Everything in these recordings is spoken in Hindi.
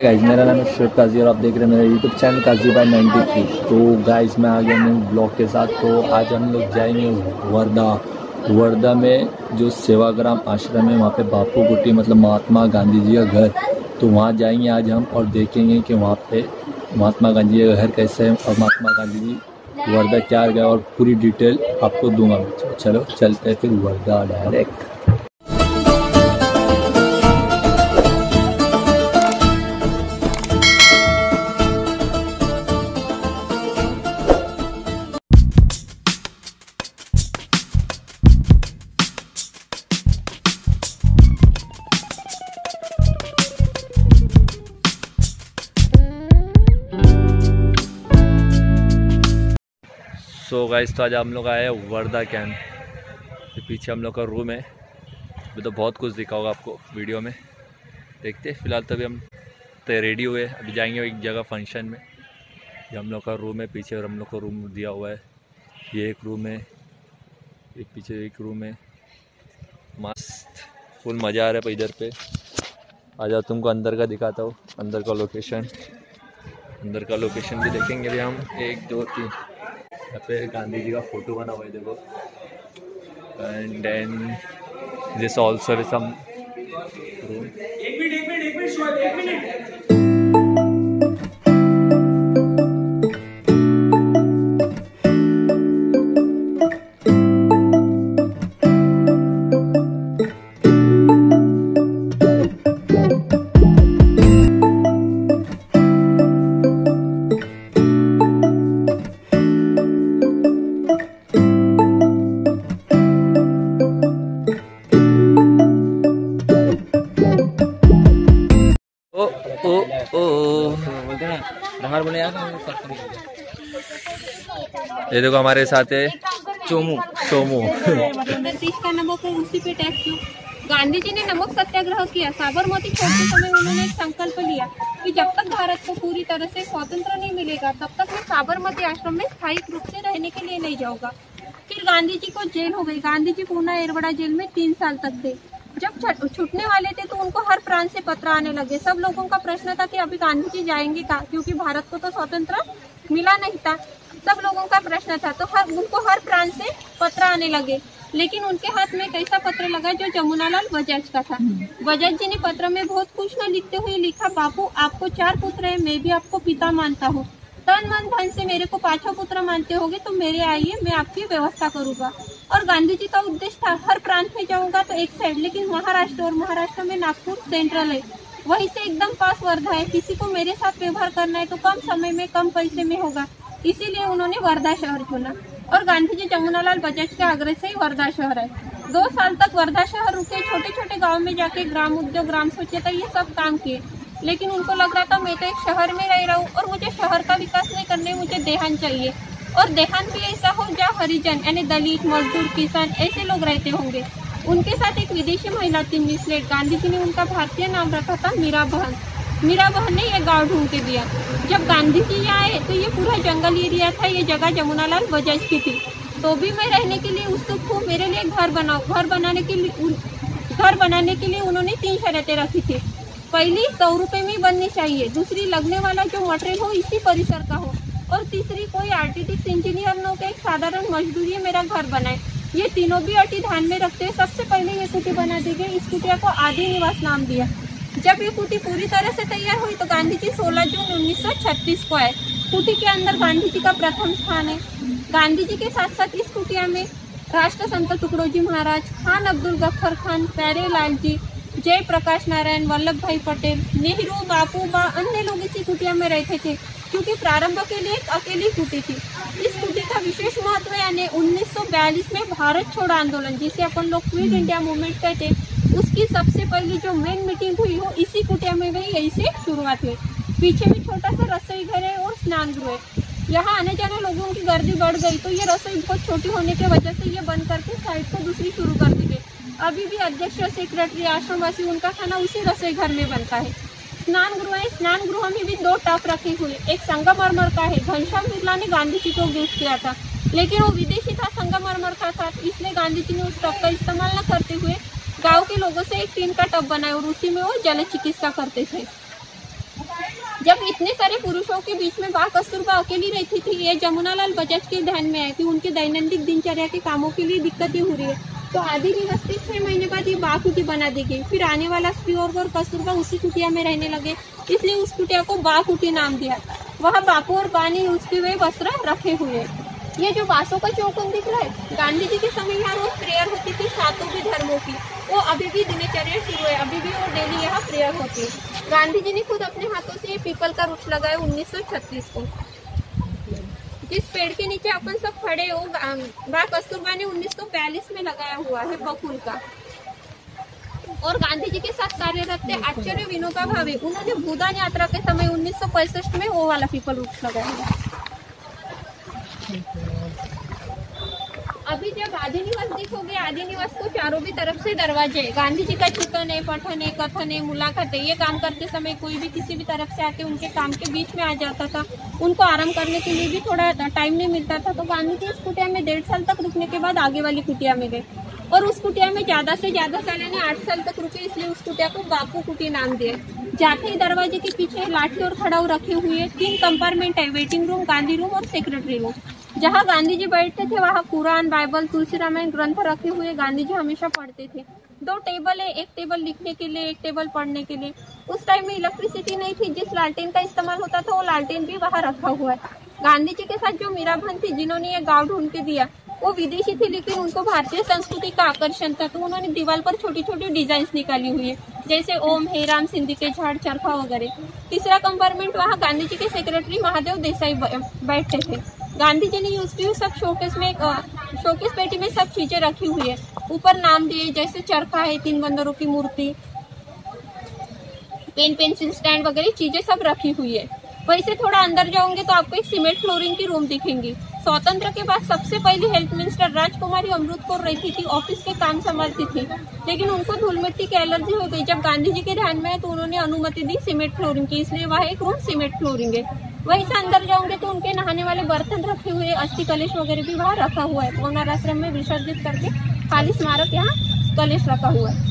गाइज मेरा नाम है शुएब काजी और आप देख रहे हैं मेरा यूट्यूब चैनल काजी बाय 93। तो गाइज मैं आ गया हूँ ब्लॉग के साथ। तो आज हम लोग जाएंगे वर्धा में जो सेवाग्राम आश्रम है, वहाँ पे बापू कुटी मतलब महात्मा गांधी जी का घर। तो वहाँ जाएंगे आज हम और देखेंगे कि वहाँ पे महात्मा गांधी जी का घर कैसे है और महात्मा गांधी जी वर्धा क्या गया और पूरी डिटेल आपको दूंगा। चलो चलते हैं फिर वर्धा डायरेक्ट। सो गाइस तो आज हम लोग आए हैं वर्धा कैंप के पीछे हम लोग का रूम है। अभी तो बहुत कुछ दिखा होगा आपको वीडियो में, देखते फिलहाल तो अभी हम तो रेडी हुए, अभी जाएंगे एक जगह फंक्शन में। ये हम लोग का रूम है पीछे और हम लोग को रूम दिया हुआ है। ये एक रूम है, ये पीछे एक रूम है, मस्त फुल मज़ा आ रहा है। इधर पे आ जाओ, तुमको अंदर का दिखाता हूँ। अंदर का लोकेशन भी देखेंगे अभी हम। 1 2 3 यहाँ पे गांधी जी का फोटो बना हुआ है देखो। And then this also some room. एक मिनट ये देखो हमारे साथ है सोमू। का नमक है उसी पे टैक्स क्यों? गांधी जी ने नमक सत्याग्रह किया, साबरमती छोड़ते समय उन्होंने एक संकल्प लिया कि जब तक भारत को पूरी तरह से स्वतंत्र नहीं मिलेगा तब तक मैं साबरमती आश्रम में स्थायी रूप से रहने के लिए नहीं जाऊंगा। फिर गांधी जी को जेल हो गई। गांधी जी पूना एरवड़ा जेल में 3 साल तक थे। जब छूटने वाले थे तो उनको हर प्रांत से पत्र आने लगे। सब लोगों का प्रश्न था कि अभी गांधी जी जाएंगे कहाँ, क्योंकि भारत को तो स्वतंत्र मिला नहीं था। सब लोगों का प्रश्न था तो उनको हर प्रांत से पत्र आने लगे। लेकिन उनके हाथ में एक ऐसा पत्र लगा जो जमुनालाल बजाज का था। बजाज जी ने पत्र में बहुत कुछ न लिखते हुए लिखा, बापू आपको 4 पुत्र है, मैं भी आपको पिता मानता हूँ। तन मन धन से मेरे को 5वां पुत्र मानते होगे तो मेरे आइए, मैं आपकी व्यवस्था करूंगा। और गांधी जी का उद्देश्य था हर प्रांत में जाऊंगा तो एक साइड, लेकिन महाराष्ट्र में नागपुर सेंट्रल है, वहीं से एकदम पास वर्धा है। किसी को मेरे साथ व्यवहार करना है तो कम समय में कम पैसे में होगा, इसीलिए उन्होंने वर्धा शहर चुना। और गांधी जी जमुनालाल बजाज के आग्रह से ही वर्धा शहर है। 2 साल तक वर्धा शहर रुके, छोटे छोटे गाँव में जाके ग्राम उद्योग, ग्राम स्वच्छता ये सब काम किए। लेकिन उनको लग रहा था मैं तो एक शहर में रह रहा हूँ और मुझे शहर का विकास नहीं करने, मुझे देहान चाहिए। और देहान भी ऐसा हो जहाँ हरिजन यानी दलित, मजदूर, किसान ऐसे लोग रहते होंगे। उनके साथ एक विदेशी महिला थी मिस लेट। गांधी जी ने उनका भारतीय नाम रखा था मीरा बहन। मीरा बहन ने यह गाँव ढूंढ के दिया। जब गांधी जी यहाँ आए तो ये पूरा जंगल एरिया था, ये जगह जमुनालाल बजाज की थी। तो भी मैं रहने के लिए उत्सुक हूँ, मेरे लिए घर बनाओ। घर बनाने के लिए उन्होंने 3 शर्तें रखी थी। पहली 100 रुपये में बननी चाहिए, दूसरी लगने वाला जो मटेरियल हो इसी परिसर का हो, और तीसरी कोई आर्किटेक्ट इंजीनियर न हो के एक साधारण मजदूरी मेरा घर बनाए। ये तीनों भी अटी ध्यान में रखते हुए सबसे पहले ये कुटी बना दी गई। इस कुटिया को आदि निवास नाम दिया। जब ये कुटी पूरी तरह से तैयार हुई तो गांधी जी 16 जून 1936 को आए। कुटी के अंदर गांधी जी का प्रथम स्थान है। गांधी जी के साथ साथ इस कुटिया में राष्ट्र संत टुकड़ोजी महाराज, खान अब्दुल गफ्फर खान, प्यारे लाल जी, जय प्रकाश नारायण, वल्लभ भाई पटेल, नेहरू, बापू बा अन्य लोग इसी कुटिया में रहते थे, क्योंकि प्रारंभ के लिए एक अकेली कुटी थी। इस कुटी का विशेष महत्व यानी 1942 में भारत छोड़ो आंदोलन, जिसे अपन लोग क्विट इंडिया मूवमेंट कहते हैं, उसकी सबसे पहली जो मेन मीटिंग हुई हो इसी कुटिया में हुई, यही से शुरुआत हुई। पीछे भी छोटा सा रसोई घर है और स्नान गृह है। यहाँ आने जाने लोगों की गर्दी बढ़ गई तो ये रसोई बहुत छोटी होने की वजह से ये बंद करके साइड को दूसरी शुरू कर दी गई। अभी भी अध्यक्ष, सेक्रेटरी, आश्रमवासी उनका खाना उसी रसोई घर में बनता है। स्नान गृह में भी 2 टब रखे हुए, एक संगमरमर का है। घनश्याम बिरला ने गांधी जी को गिफ्ट किया था, लेकिन वो विदेशी था, संगमरमर का था, इसलिए गांधी जी ने उस टब का इस्तेमाल न करते हुए गांव के लोगों से एक टीन का टब बनाया और उसी में वो जल चिकित्सा करते थे। जब इतने सारे पुरुषों के बीच में बा कस्तूरबा अकेली रहती थी, ये जमुनालाल बजाज के ध्यान में आया कि उनके दैनंदिन दिनचर्या के कामों के लिए दिक्कतें हो रही है। तो आदि निवास के 6 महीने बाद ये बा कुटी बना दी गई। फिर आने वाला स्पीओर और कस्तूरबा उसी कुटिया में रहने लगे, इसलिए उस कुटिया को बा कुटी नाम दिया। वहाँ बापू और बा ने यूज किए हुए वस्त्र रखे हुए। ये जो बासों का चौकोन दिख रहा है, गांधी जी के समय यहाँ रोज प्रेयर होती थी सातों भी धर्मों की। वो अभी भी दिनचर्या शुरू है, अभी भी वो डेली यहाँ प्रेयर होती है। गांधी जी ने खुद अपने हाथों से ये पीपल का वृक्ष लगाया 1936 को। जिस पेड़ के नीचे अपन सब खड़े हो, बा कस्तूरबा ने 1942 में लगाया हुआ है बकुल का। और गांधी जी के साथ कार्यरत थे आचार्य विनोबा भावे, उन्होंने भूदान यात्रा के समय 1965 में वो वाला पीपल वृक्ष लगाया। अभी जब आदि निवास देखोगे, आदि निवास को चारों भी तरफ से दरवाजे, गांधी जी का चिंतन है, पठन है, कथन है, मुलाकात है। ये काम करते समय कोई भी किसी भी तरफ से आके उनके काम के बीच में आ जाता था, उनको आराम करने के लिए भी थोड़ा टाइम नहीं मिलता था। तो गांधी जी उस कुटिया में 1.5 साल तक रुकने के बाद आगे वाली कुटिया में गए, और उस कुटिया में ज्यादा से ज्यादा साल यानी 8 साल तक रुके, इसलिए उस कुटिया को बापू कुटी नाम दिए। जाते ही दरवाजे के पीछे लाठी और खड़ाऊ रखे हुए 3 कंपार्टमेंट है, वेटिंग रूम, गांधी रूम और सेक्रेटरी रूम। जहाँ गांधी जी बैठते थे वहाँ कुरान, बाइबल, तुलसी रामायण ग्रंथ रखे हुए गांधी जी हमेशा पढ़ते थे। 2 टेबल है, एक टेबल लिखने के लिए, एक टेबल पढ़ने के लिए। उस टाइम में इलेक्ट्रिसिटी नहीं थी, जिस लालटेन का इस्तेमाल होता था वो लालटेन भी वहाँ रखा हुआ है। गांधी जी के साथ जो मीरा बहन थी, जिन्होंने ये गाँव ढूंढ के दिया, वो विदेशी थी लेकिन उनको भारतीय संस्कृति का आकर्षण था, तो उन्होंने दीवार पर छोटी छोटी डिजाइन निकाली हुई है, जैसे ओम, हे राम, सिंधी के झाड़, चरखा वगैरह। तीसरा कंपार्टमेंट, वहाँ गांधी जी के सेक्रेटरी महादेव देसाई बैठते थे। गांधी जी ने यूज की सब शोकेस में, शोकेस पेटी में सब चीजें रखी हुई है। ऊपर नाम दिए, जैसे चरखा है, 3 बंदरों की मूर्ति, पेन, पेंसिल स्टैंड वगैरह चीजें सब रखी हुई है। वैसे थोड़ा अंदर जाओगे तो आपको एक सीमेंट फ्लोरिंग की रूम दिखेंगी। स्वतंत्र के बाद सबसे पहली हेल्थ मिनिस्टर राजकुमारी अमृत कौर रहती थी, ऑफिस के काम संभालती थी, लेकिन उनको धूल मिट्टी की एलर्जी हो गई। जब गांधी जी के ध्यान में है तो उन्होंने अनुमति दी सीमेंट फ्लोरिंग की, इसलिए वहाँ एक रूम सीमेंट फ्लोरिंग है। वहीं से अंदर जाओगे तो उनके नहाने वाले बर्तन रखे हुए, अस्थि कलश वगैरह भी वहाँ रखा हुआ है। पवनार आश्रम में विसर्जित करके खाली स्मारक यहाँ कलश रखा हुआ है।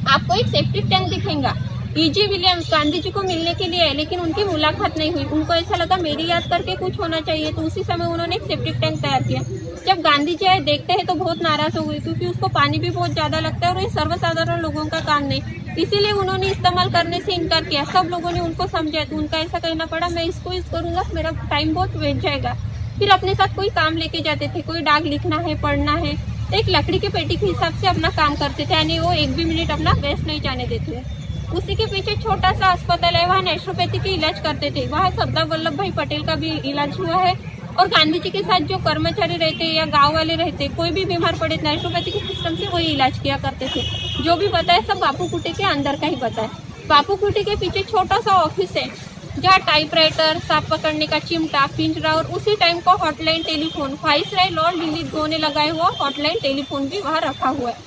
आपको एक सेप्टिक टैंक दिखेगा। E.G. विलियम्स गांधी जी को मिलने के लिए है, लेकिन उनकी मुलाकात नहीं हुई। उनको ऐसा लगा मेरी याद करके कुछ होना चाहिए, तो उसी समय उन्होंने एक सेप्टिक टैंक तैयार किया। जब गांधी जी आए, देखते हैं तो बहुत नाराज हो गए, क्योंकि उसको पानी भी बहुत ज्यादा लगता है और ये सर्वसाधारण लोगों का काम नहीं, इसीलिए उन्होंने इस्तेमाल करने से इनकार किया। सब लोगों ने उनको समझाया तो उनका ऐसा कहना पड़ा, मैं इसको करूंगा, मेरा टाइम बहुत वेस्ट जाएगा। फिर अपने साथ कोई काम लेके जाते थे, कोई डाक लिखना है, पढ़ना है, तो एक लकड़ी के पेटी के हिसाब से अपना काम करते थे, यानी वो 1 भी मिनट अपना वेस्ट नहीं जाने देते। उसी के पीछे छोटा सा अस्पताल है, वहाँ नेचुरोपैथी के इलाज करते थे। वहाँ सरदार वल्लभ भाई पटेल का भी इलाज हुआ है। और गांधी जी के साथ जो कर्मचारी रहते या गांव वाले रहते, कोई भी बीमार पड़े नेचुरोपैथी के सिस्टम से वही इलाज किया करते थे। जो भी बताए सब बापू कुटी के अंदर का ही बताए। बापू कुटी के पीछे छोटा सा ऑफिस है, जहाँ टाइपराइटर, सांप पकड़ने का चिमटा, पिंजरा और उसी टाइम का हॉटलाइन टेलीफोन, वाइसराय लॉर्ड लिलिथगो ने लगाया हुआ हॉटलाइन टेलीफोन भी वहाँ रखा हुआ है।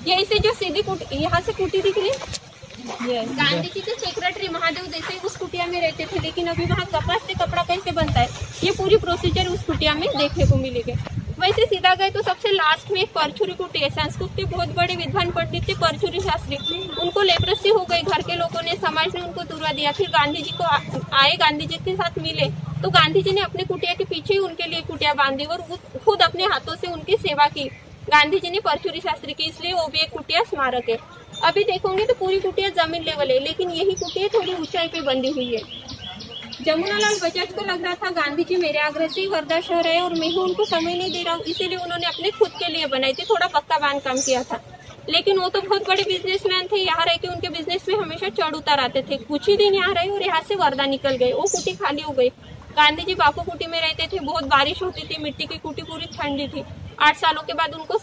यही से जो सीधी कुटी, यहाँ से कुटी दिख रही है, गांधी जी के सेक्रेटरी महादेव देसाई उस कुटिया में रहते थे, लेकिन अभी वहाँ कपास से कपड़ा कैसे बनता है, ये पूरी प्रोसीजर उस कुटिया में देखने को मिलेगी। वैसे सीधा गए तो सबसे लास्ट में एक परचुरी कुटी है। संस्कृत के बहुत बड़े विद्वान पंडित थे परचुरी शास्त्री, उनको लेप्रोसी हो गई, घर के लोगों ने, समाज ने उनको दुर्वा दिया। फिर गांधी जी को आए, गांधी जी के साथ मिले, तो गांधी जी ने अपने कुटिया के पीछे ही उनके लिए कुटिया बांधी और खुद अपने हाथों से उनकी सेवा की। गांधी जी ने परचुरी शास्त्री की, इसलिए वो भी एक कुटिया स्मारक है। अभी देखोगे तो पूरी कुटिया जमीन लेवल है, लेकिन यही कुटिया थोड़ी ऊंचाई पे बंधी हुई है। जमुनालाल बजाज को लग रहा था गांधी जी मेरे आग्रह से वर्धा शहर है और मैं ही उनको समय नहीं दे रहा हूँ, इसीलिए उन्होंने अपने खुद के लिए बनाई थी, थोड़ा पक्का बांध काम किया था। लेकिन वो तो बहुत बड़े बिजनेसमैन थे, यहाँ रह के उनके बिजनेस में हमेशा चढ़ उतार आते थे। कुछ ही दिन यहाँ रहे और यहाँ से वर्धा निकल गए, वो कुटी खाली हो गई। गांधी जी बापू कुटी में रहते थे, बहुत बारिश होती थी, मिट्टी की कुटी पूरी ठंडी थी। 8 सालों के बाद उनको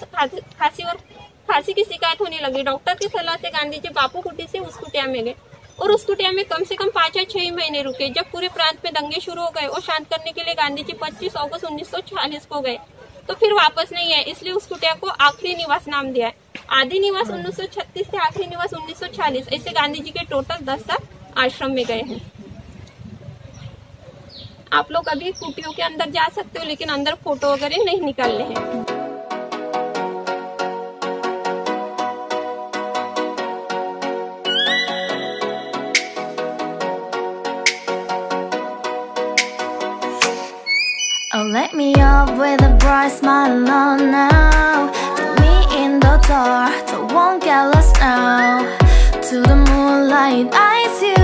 खांसी की शिकायत होने लगी। डॉक्टर की सलाह से गांधी जी बापू कुटी से उस कुटिया में गए और उस कुटिया में कम से कम 5 या 6 महीने रुके। जब पूरे प्रांत में दंगे शुरू हो गए और शांत करने के लिए गांधी जी 25 अगस्त 1940 को गए, तो फिर वापस नहीं आए, इसलिए उस कुटिया को आखिरी निवास नाम दिया है। आदि निवास 1936 से आखिरी निवास 1940, ऐसे गांधी जी के टोटल 10 साल आश्रम में गए हैं। आप लोग अभी कुटियों के अंदर जा सकते हो, लेकिन अंदर फोटो वगैरह नहीं निकालने हैं। Light me up with a bright smile on now. Put me in the dark, so won't get lost now. To the moonlight, eyes you,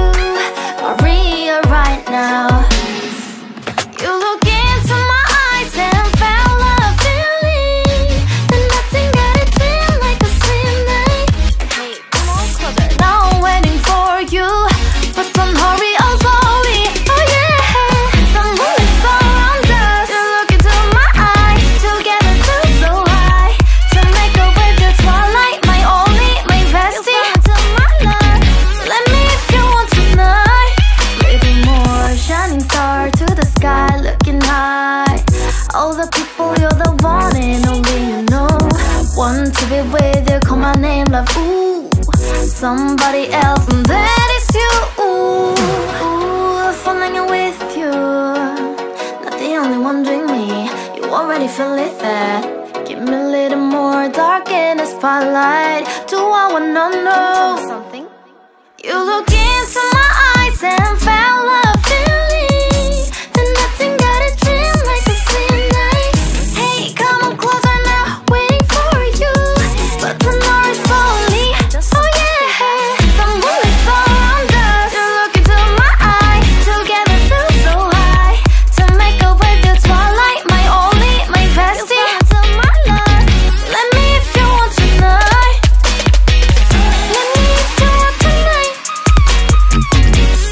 Maria right now. You look into my eyes and felt a feeling that nothing got it feel like a same night. Hey, come on closer. Now I'm waiting for you, but don't hurry, oh sorry. Oh yeah, the moon is around us. You look into my eyes, together feel so high. To make up with the twilight, my only, my bestie. To my love, let me if you want tonight. Little more shining star to the sky, looking high. All the people, you're the one and only you know. Want to be with you, call my name, love, ooh. Somebody else, and that is you, ooh. Falling in with you, not the only one doing me. You already feel it there. Give me a little more dark in the spotlight. Do I wanna know something? You look into my eyes and felt a feeling that nothing got a dream like a same night. Hey, come on closer now, waiting for you, but the night is slowly. Oh yeah, the moon is around us. You look into my eyes, together feel so high. To make up with the twilight, my only, my bestie. To my love, let me if you want tonight. Let me if you want tonight.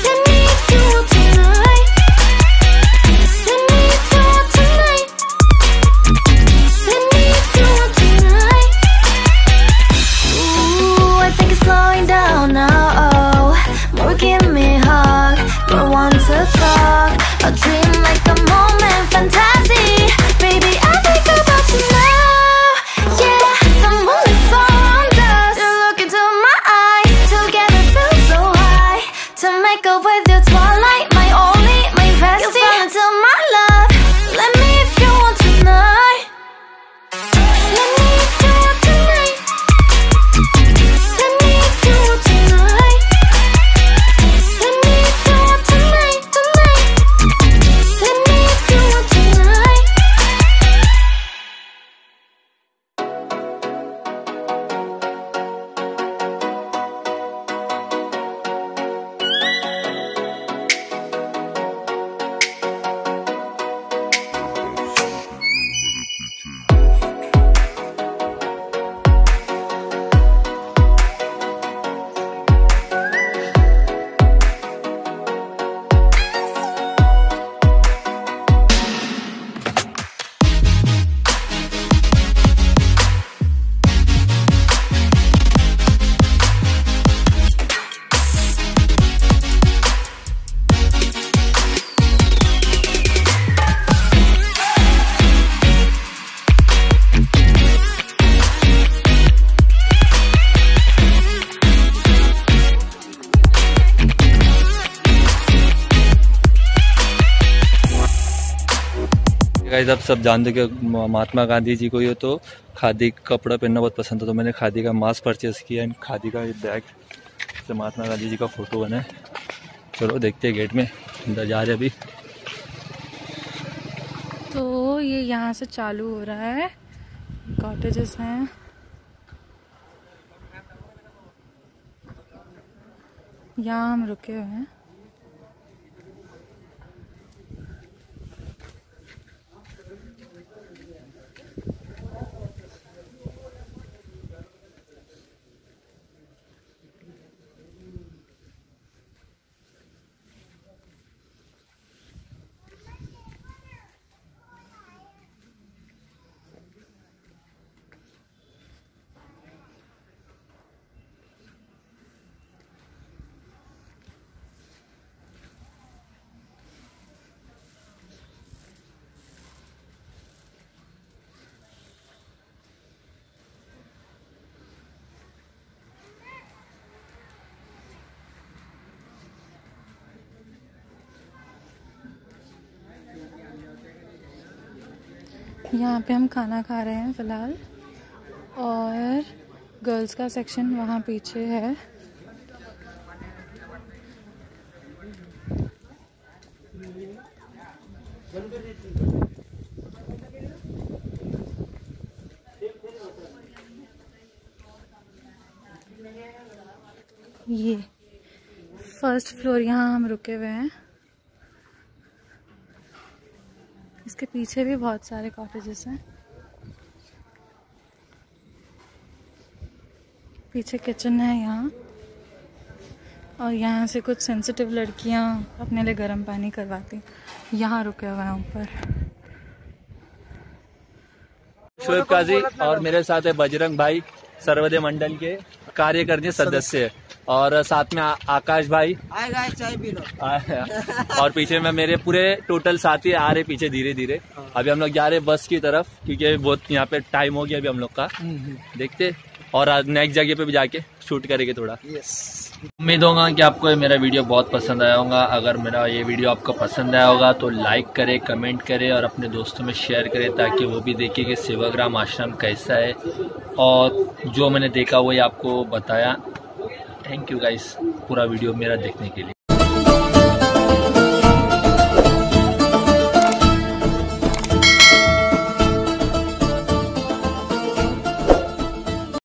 Let me if you want tonight. Let me if you want tonight. Let me if you want tonight. Ooh, I think it's slowing down now. Oh, more give me a hug. More want to talk. A dream like a moment, fantasy. Baby, I think about you now. Yeah, the moon is around us. You look into my eyes, together feel so high. To make up with your twilight, my only, my bestie. You fall into my love. Let me if you want tonight. Let me if you want tonight. Let me if you want tonight. Let me if you want tonight, tonight. Let me if you want tonight. Guys आप सब जानते कि महात्मा गांधी जी को ये तो खादी कपड़ा पहनना बहुत पसंद था, तो मैंने खादी का मास्क परचेज़ किया एंड खादी का ये बैग से महात्मा गांधी जी का फ़ोटो बना है। चलो देखते हैं, गेट में अंदर जा रहे अभी। तो ये यहाँ से चालू हो रहा है, कॉटेजेस हैं। यहाँ हम रुके हुए हैं। यहाँ पे हम खाना खा रहे हैं फ़िलहाल, और गर्ल्स का सेक्शन वहाँ पीछे है। ये फर्स्ट फ्लोर, यहाँ हम रुके हुए हैं। इसके पीछे भी बहुत सारे कॉटेजेस हैं। पीछे किचन है यहाँ, और यहाँ से कुछ सेंसिटिव लड़कियाँ अपने लिए गर्म पानी करवाती। यहाँ रुके हुए हैं ऊपर। शोएब काजी और मेरे साथ है बजरंग भाई, सर्वोदय मंडल के कार्यकारिणी सदस्य, और साथ में आकाश भाई चाय पी लो। और पीछे में मेरे पूरे टोटल साथी आ रहे पीछे धीरे धीरे। अभी हम लोग जा रहे बस की तरफ, क्योंकि बहुत यहाँ पे टाइम हो गया अभी हम लोग का। देखते, और आज नेक्स्ट जगह पे भी जाके शूट करेंगे थोड़ा। उम्मीद होगा कि आपको मेरा वीडियो बहुत पसंद आया होगा। अगर मेरा ये वीडियो आपको पसंद आया होगा तो लाइक करें, कमेंट करें और अपने दोस्तों में शेयर करें, ताकि वो भी देखें कि सेवाग्राम आश्रम कैसा है, और जो मैंने देखा वही आपको बताया। थैंक यू गाइस पूरा वीडियो मेरा देखने के लिए।